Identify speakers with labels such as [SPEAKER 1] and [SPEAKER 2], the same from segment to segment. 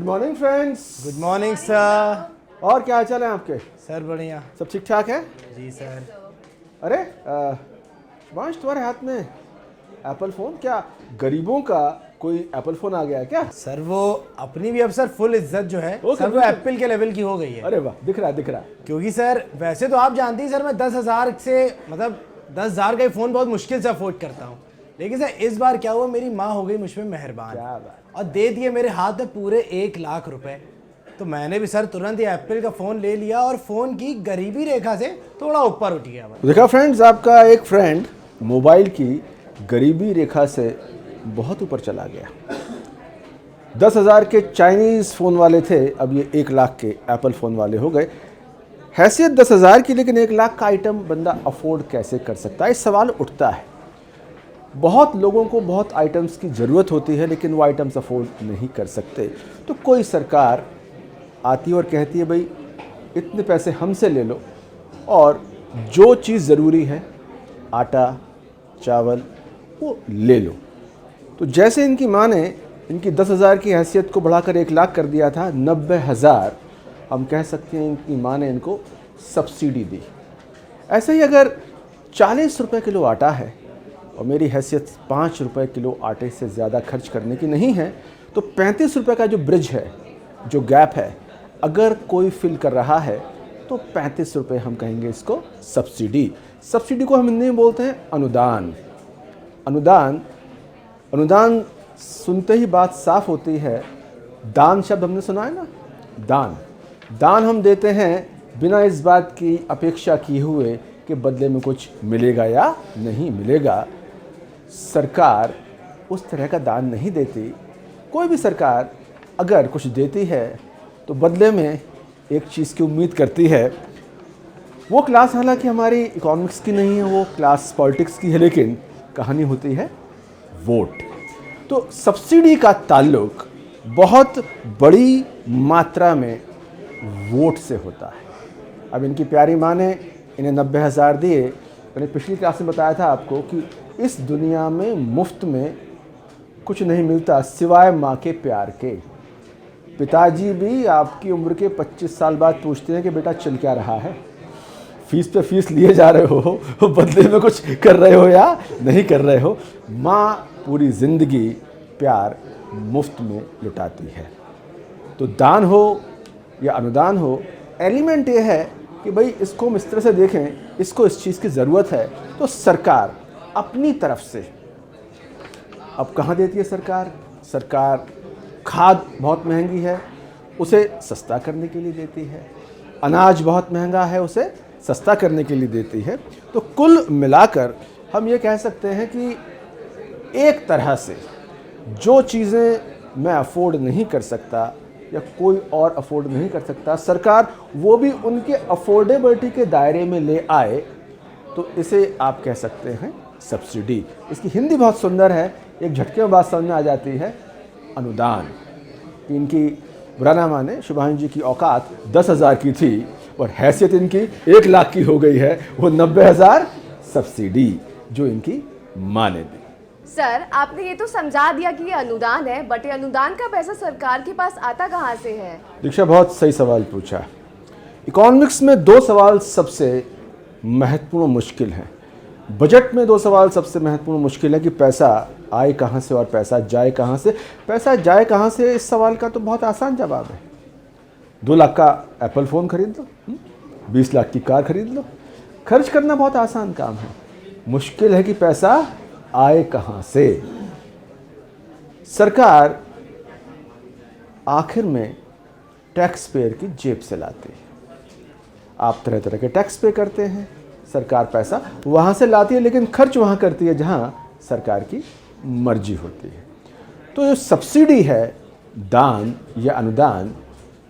[SPEAKER 1] Morning friends.
[SPEAKER 2] Good morning sir.
[SPEAKER 1] और क्या हाल चाल है आपके?
[SPEAKER 2] सर बढ़िया।
[SPEAKER 1] सब ठीक ठाक है?
[SPEAKER 2] जी सर।
[SPEAKER 1] अरे शुभांश, तुम्हारे हाथ में एप्पल फ़ोन? क्या गरीबों का कोई एप्पल फ़ोन आ गया है क्या?
[SPEAKER 2] सर वो अपनी भी अब सर फुल इज्जत जो है
[SPEAKER 1] ओके,
[SPEAKER 2] सर वो
[SPEAKER 1] बिल्कुल।
[SPEAKER 2] एप्पल के लेवल की हो गई है।
[SPEAKER 1] अरे वाह, दिख रहा है दिख रहा है।
[SPEAKER 2] क्योंकि सर वैसे तो आप जानते ही सर मैं 10,000 से मतलब 10,000 का ही फ़ोन बहुत मुश्किल से अफोर्ड करता हूँ। लेकिन सर इस बार क्या हुआ, मेरी माँ हो गई मुझ पर मेहरबान
[SPEAKER 1] क्या बात।
[SPEAKER 2] और दे दिए मेरे हाथ में पूरे 1,00,000 रुपए। तो मैंने भी सर तुरंत ही एप्पल का फ़ोन ले लिया और फ़ोन की गरीबी रेखा से थोड़ा ऊपर उठ गया।
[SPEAKER 1] देखा फ्रेंड्स, आपका एक फ्रेंड मोबाइल की गरीबी रेखा से बहुत ऊपर चला गया। 10,000 के चाइनीज़ फ़ोन वाले थे, अब ये 1,00,000 के एप्पल फ़ोन वाले हो गए। हैसियत 10,000 की, लेकिन 1,00,000 का आइटम बंदा अफोर्ड कैसे कर सकता है? इस सवाल उठता है। बहुत लोगों को बहुत आइटम्स की ज़रूरत होती है, लेकिन वो आइटम्स अफोर्ड नहीं कर सकते। तो कोई सरकार आती है और कहती है भाई इतने पैसे हमसे ले लो और जो चीज़ ज़रूरी है, आटा चावल, वो ले लो। तो जैसे इनकी माँ ने इनकी 10,000 की हैसियत को बढ़ाकर 1,00,000 कर दिया था, 90,000 हम कह सकते हैं इनकी माँ ने इनको सब्सिडी दी। ऐसे ही अगर 40 रुपये किलो आटा है और मेरी हैसियत 5 रुपये किलो आटे से ज़्यादा खर्च करने की नहीं है, तो 35 रुपये का जो ब्रिज है, जो गैप है, अगर कोई फिल कर रहा है तो 35 रुपये हम कहेंगे इसको सब्सिडी। सब्सिडी को हम हिंदी में बोलते हैं अनुदान। अनुदान अनुदान सुनते ही बात साफ होती है। दान शब्द हमने सुना है ना, दान। दान हम देते हैं बिना इस बात की अपेक्षा किए हुए कि बदले में कुछ मिलेगा या नहीं मिलेगा। सरकार उस तरह का दान नहीं देती। कोई भी सरकार अगर कुछ देती है तो बदले में एक चीज़ की उम्मीद करती है। वो क्लास हालांकि हमारी इकोनॉमिक्स की नहीं है, वो क्लास पॉलिटिक्स की है, लेकिन कहानी होती है वोट। तो सब्सिडी का ताल्लुक बहुत बड़ी मात्रा में वोट से होता है। अब इनकी प्यारी माँ ने इन्हें 90,000 दिए। मैंने पिछली क्लास में बताया था आपको कि इस दुनिया में मुफ्त में कुछ नहीं मिलता सिवाय माँ के प्यार के। पिताजी भी आपकी उम्र के 25 साल बाद पूछते हैं कि बेटा चल क्या रहा है, फीस पे फीस लिए जा रहे हो, बदले में कुछ कर रहे हो या नहीं कर रहे हो। माँ पूरी ज़िंदगी प्यार मुफ्त में लुटाती है। तो दान हो या अनुदान हो, एलिमेंट ये है कि भाई इसको हम इस तरह से देखें, इसको इस चीज़ की ज़रूरत है तो सरकार अपनी तरफ से अब कहाँ देती है सरकार? सरकार खाद बहुत महंगी है, उसे सस्ता करने के लिए देती है। अनाज बहुत महंगा है, उसे सस्ता करने के लिए देती है। तो कुल मिलाकर हम ये कह सकते हैं कि एक तरह से जो चीज़ें मैं अफोर्ड नहीं कर सकता या कोई और अफोर्ड नहीं कर सकता, सरकार वो भी उनके अफोर्डेबिलिटी के दायरे में ले आए, तो इसे आप कह सकते हैं सब्सिडी। इसकी हिंदी बहुत सुंदर है, एक झटके में बात समझ में आ जाती है, अनुदान। इनकी बुरा ना माने, शुभांश जी की औकात 10,000 की थी और हैसियत इनकी 1,00,000 की हो गई है। वो 90,000 सब्सिडी जो इनकी माँ ने दी।
[SPEAKER 3] सर आपने ये तो समझा दिया कि ये अनुदान है, बट ये अनुदान का पैसा सरकार के पास आता कहाँ से है?
[SPEAKER 1] दीक्षा, बहुत सही सवाल पूछा। इकोनॉमिक्स में 2 सवाल सबसे महत्वपूर्ण मुश्किल हैं। बजट में 2 सवाल सबसे महत्वपूर्ण मुश्किल है कि पैसा आए कहाँ से और पैसा जाए कहाँ से। पैसा जाए कहाँ से, इस सवाल का तो बहुत आसान जवाब है। 2,00,000 का एप्पल फ़ोन खरीद लो, 20,00,000 की कार खरीद लो। खर्च करना बहुत आसान काम है, मुश्किल है कि पैसा आए कहाँ से। सरकार आखिर में टैक्स पेयर की जेब से लाती है। आप तरह तरह के टैक्स पे करते हैं, सरकार पैसा वहाँ से लाती है, लेकिन खर्च वहाँ करती है जहाँ सरकार की मर्जी होती है। तो जो सब्सिडी है, दान या अनुदान,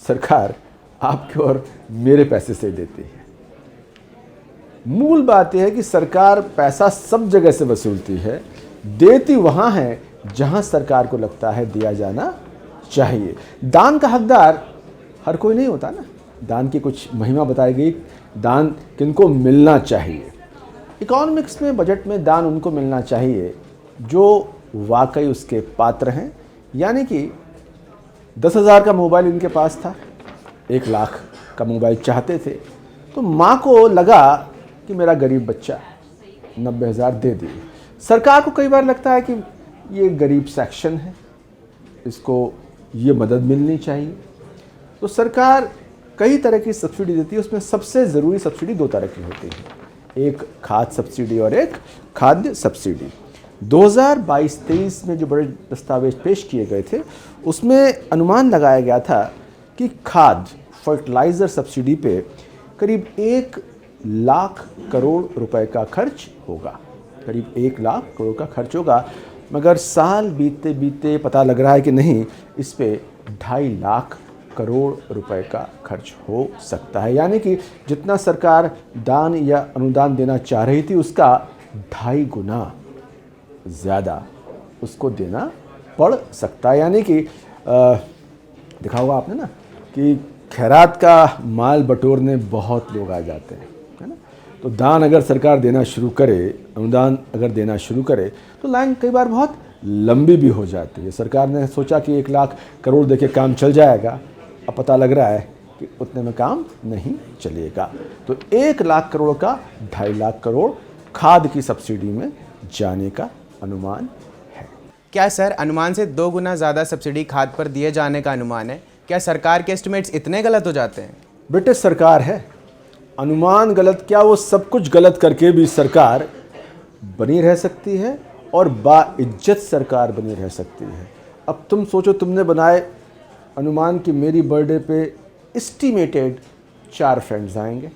[SPEAKER 1] सरकार आपके और मेरे पैसे से देती है। मूल बात यह है कि सरकार पैसा सब जगह से वसूलती है, देती वहाँ है जहाँ सरकार को लगता है दिया जाना चाहिए। दान का हकदार हर कोई नहीं होता ना, दान की कुछ महिमा बताई गई, दान किनको मिलना चाहिए। इकोनॉमिक्स में, बजट में दान उनको मिलना चाहिए जो वाकई उसके पात्र हैं, यानी कि 10,000 का मोबाइल इनके पास था, 1 लाख का मोबाइल चाहते थे। तो माँ को लगा कि मेरा गरीब बच्चा 90,000 दे दिए। सरकार को कई बार लगता है कि ये गरीब सेक्शन है, इसको ये मदद मिलनी चाहिए। तो सरकार कई तरह की सब्सिडी देती है, उसमें सबसे ज़रूरी सब्सिडी 2 तरह की होती है, एक खाद्य सब्सिडी और एक खाद्य सब्सिडी। 2022-23 में जो बड़े दस्तावेज पेश किए गए थे उसमें अनुमान लगाया गया था कि खाद्य फर्टिलाइज़र सब्सिडी पे करीब 1 लाख करोड़ रुपए का खर्च होगा, करीब 1 लाख करोड़ का खर्च होगा। मगर साल बीतते बीतते पता लग रहा है कि नहीं, इस पे 2.5 लाख करोड़ रुपए का खर्च हो सकता है। यानी कि जितना सरकार दान या अनुदान देना चाह रही थी उसका 2.5 गुना ज़्यादा उसको देना पड़ सकता है। यानी कि देखा होगा आपने ना कि खैरात का माल बटोरने बहुत लोग आ जाते हैं, है ना। तो दान अगर सरकार देना शुरू करे, अनुदान अगर देना शुरू करे तो लाइन कई बार बहुत लंबी भी हो जाती है। सरकार ने सोचा कि 1 लाख करोड़ देके काम चल जाएगा, अब पता लग रहा है कि उतने में काम नहीं चलेगा। तो 1 लाख करोड़ का 2.5 लाख करोड़ खाद की सब्सिडी में जाने का अनुमान है।
[SPEAKER 4] क्या सर अनुमान से 2 गुना ज़्यादा सब्सिडी खाद पर दिए जाने का अनुमान है? क्या सरकार के एस्टिमेट्स इतने गलत हो जाते हैं?
[SPEAKER 1] ब्रिटिश सरकार है, अनुमान गलत क्या, वो सब कुछ गलत करके भी सरकार बनी रह सकती है और बाइज्जत सरकार बनी रह सकती है। अब तुम सोचो, तुमने बनाए अनुमान कि मेरी बर्थडे पे एस्टिमेटेड 4 फ्रेंड्स आएंगे,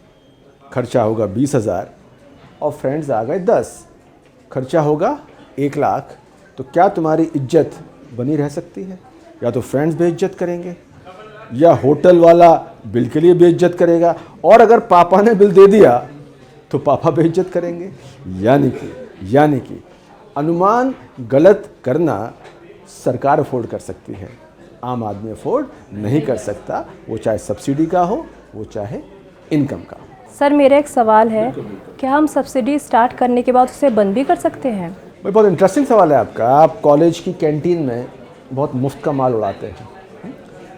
[SPEAKER 1] खर्चा होगा 20,000 और फ्रेंड्स आ गए 10, खर्चा होगा 1 लाख। तो क्या तुम्हारी इज्जत बनी रह सकती है? या तो फ्रेंड्स बेइज्जत करेंगे या होटल वाला बिल के लिए बेइज्जत करेगा, और अगर पापा ने बिल दे दिया तो पापा बेइज्जत करेंगे। यानी कि अनुमान गलत करना सरकार अफोर्ड कर सकती है, आम आदमी अफोर्ड नहीं कर सकता, वो चाहे सब्सिडी का हो, वो चाहे इनकम का हो।
[SPEAKER 5] सर मेरा एक सवाल है, क्या हम सब्सिडी स्टार्ट करने के बाद उसे बंद भी कर सकते हैं?
[SPEAKER 1] भाई बहुत इंटरेस्टिंग सवाल है आपका। आप कॉलेज की कैंटीन में बहुत मुफ्त का माल उड़ाते हैं,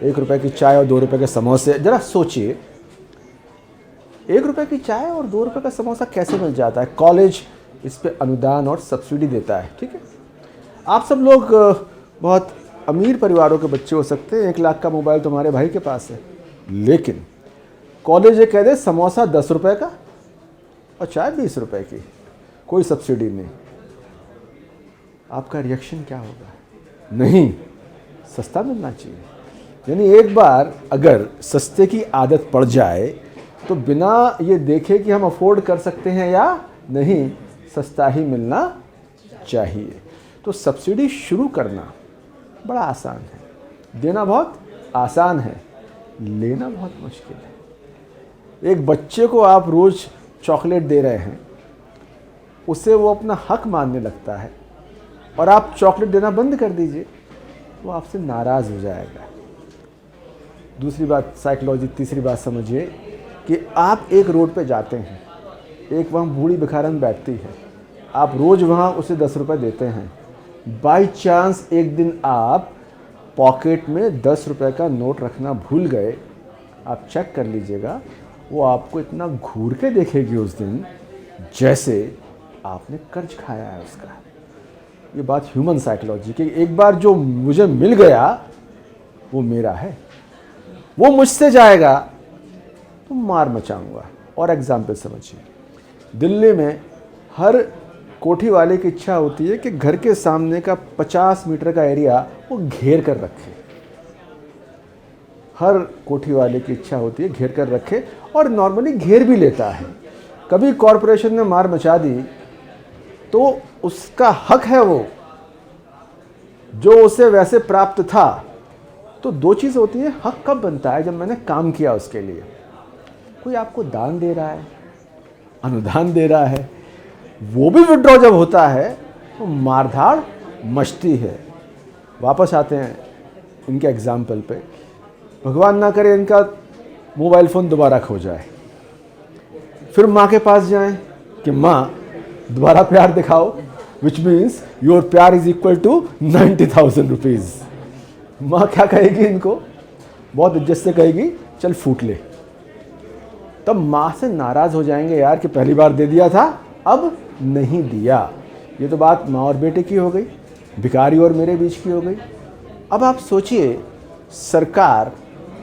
[SPEAKER 1] 1 रुपए की चाय और 2 रुपए के समोसे। ज़रा सोचिए, 1 रुपए की चाय और 2 रुपए का समोसा कैसे मिल जाता है? कॉलेज इस पे अनुदान और सब्सिडी देता है, ठीक है। आप सब लोग बहुत अमीर परिवारों के बच्चे हो सकते हैं, 1 लाख का मोबाइल तुम्हारे भाई के पास है, लेकिन कॉलेज ये कह दे समोसा 10 रुपए का और चाय 20 रुपए की, कोई सब्सिडी नहीं, आपका रिएक्शन क्या होगा? नहीं, सस्ता मिलना चाहिए। यानी एक बार अगर सस्ते की आदत पड़ जाए तो बिना ये देखे कि हम अफोर्ड कर सकते हैं या नहीं, सस्ता ही मिलना चाहिए। तो सब्सिडी शुरू करना बड़ा आसान है, देना बहुत आसान है, लेना बहुत मुश्किल है। एक बच्चे को आप रोज़ चॉकलेट दे रहे हैं, उसे वो अपना हक मानने लगता है, और आप चॉकलेट देना बंद कर दीजिए, वो आपसे नाराज़ हो जाएगा। दूसरी बात साइकोलॉजी, तीसरी बात समझिए कि आप एक रोड पे जाते हैं, एक वहाँ बूढ़ी भिखारन बैठती है, आप रोज़ वहाँ उसे 10 रुपये देते हैं, बाई चांस एक दिन आप पॉकेट में 10 रुपये का नोट रखना भूल गए, आप चेक कर लीजिएगा, वो आपको इतना घूर के देखेगी उस दिन जैसे आपने कर्ज खाया है उसका। ये बात ह्यूमन साइकोलॉजी की, एक बार जो मुझे मिल गया वो मेरा है, वो मुझसे जाएगा तो मार मचाऊंगा। और एग्जाम्पल समझिए, दिल्ली में हर कोठी वाले की इच्छा होती है कि घर के सामने का 50 मीटर का एरिया वो घेर कर रखे, हर कोठी वाले की इच्छा होती है घेर कर रखे, और नॉर्मली घेर भी लेता है। कभी कॉरपोरेशन ने मार मचा दी तो उसका हक है वो, जो उसे वैसे प्राप्त था। तो 2 चीज़ होती है, हक कब बनता है? जब मैंने काम किया उसके लिए। कोई आपको दान दे रहा है, अनुदान दे रहा है, वो भी विड्रॉ जब होता है तो मारधाड़ मचती है। वापस आते हैं इनके एग्जाम्पल पे, भगवान ना करे इनका मोबाइल फ़ोन दोबारा खो जाए, फिर माँ के पास जाएं कि माँ दोबारा प्यार दिखाओ, विच मीन्स योर प्यार इज इक्वल टू 90,000 रुपीज़। माँ क्या कहेगी इनको, बहुत इज्जत से कहेगी चल फूट ले। तब माँ से नाराज़ हो जाएंगे यार कि पहली बार दे दिया था अब नहीं दिया। ये तो बात माँ और बेटे की हो गई, भिखारी और मेरे बीच की हो गई। अब आप सोचिए, सरकार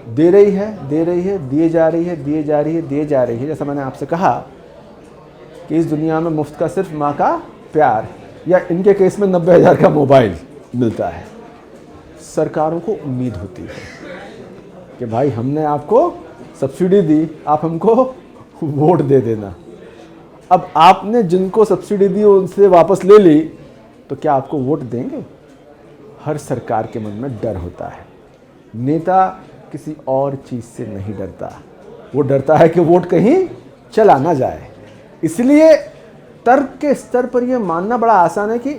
[SPEAKER 1] दे रही है, दिए जा रही है। जैसा मैंने आपसे कहा कि इस दुनिया में मुफ्त का सिर्फ माँ का प्यार, या इनके केस में 90,000 का मोबाइल मिलता है। सरकारों को उम्मीद होती है कि भाई हमने आपको सब्सिडी दी, आप हमको वोट दे देना। अब आपने जिनको सब्सिडी दी उनसे वापस ले ली तो क्या आपको वोट देंगे? हर सरकार के मन में डर होता है। नेता किसी और चीज़ से नहीं डरता, वो डरता है कि वोट कहीं चला ना जाए। इसलिए तर्क के स्तर पर यह मानना बड़ा आसान है कि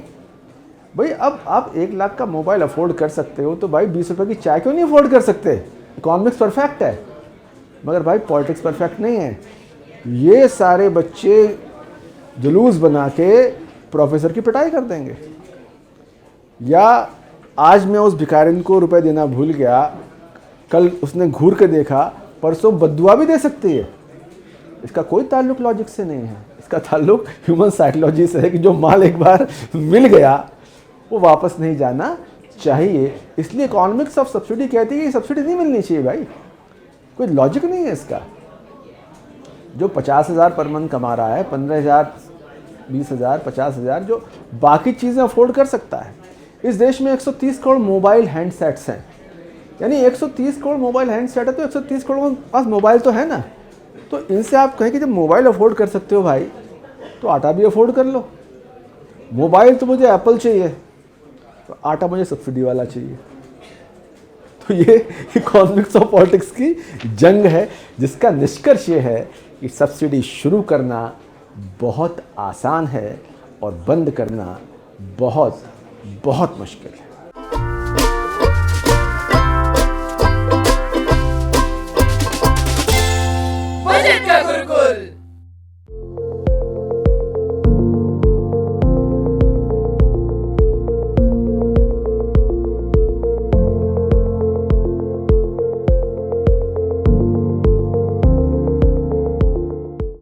[SPEAKER 1] भाई अब आप 1 लाख का मोबाइल अफोर्ड कर सकते हो तो भाई 20 रुपये की चाय क्यों नहीं अफोर्ड कर सकते? इकोनॉमिक्स परफेक्ट है, मगर भाई पॉलिटिक्स परफेक्ट नहीं है। ये सारे बच्चे जुलूस बना के प्रोफेसर की पिटाई कर देंगे। या आज मैं उस भिखारिन को रुपए देना भूल गया, कल उसने घूर के देखा, परसों बद्दुआ भी दे सकती है। इसका कोई ताल्लुक लॉजिक से नहीं है, इसका ताल्लुक ह्यूमन साइकोलॉजी से है कि जो माल एक बार मिल गया वो वापस नहीं जाना चाहिए। इसलिए इकोनॉमिक्स ऑफ सब्सिडी कहती है कि सब्सिडी नहीं मिलनी चाहिए भाई, कोई लॉजिक नहीं है इसका। जो 50,000 पर मंथ कमा रहा है, 15,000, 20,000, 50,000, जो बाकी चीज़ें अफोर्ड कर सकता है। इस देश में 130 करोड़ मोबाइल हैंडसेट्स हैं, यानी 130 करोड़ मोबाइल हैंडसेट है तो 130 करोड़ के पास मोबाइल तो है ना। तो इनसे आप कहें कि जब मोबाइल अफोर्ड कर सकते हो भाई तो आटा भी अफोर्ड कर लो। मोबाइल तो मुझे एप्पल चाहिए तो आटा मुझे सब्सिडी वाला चाहिए। तो ये इकोनॉमिक्स ऑफ पॉलिटिक्स की जंग है, जिसका निष्कर्ष ये है कि सब्सिडी शुरू करना बहुत आसान है और बंद करना बहुत बहुत मुश्किल है।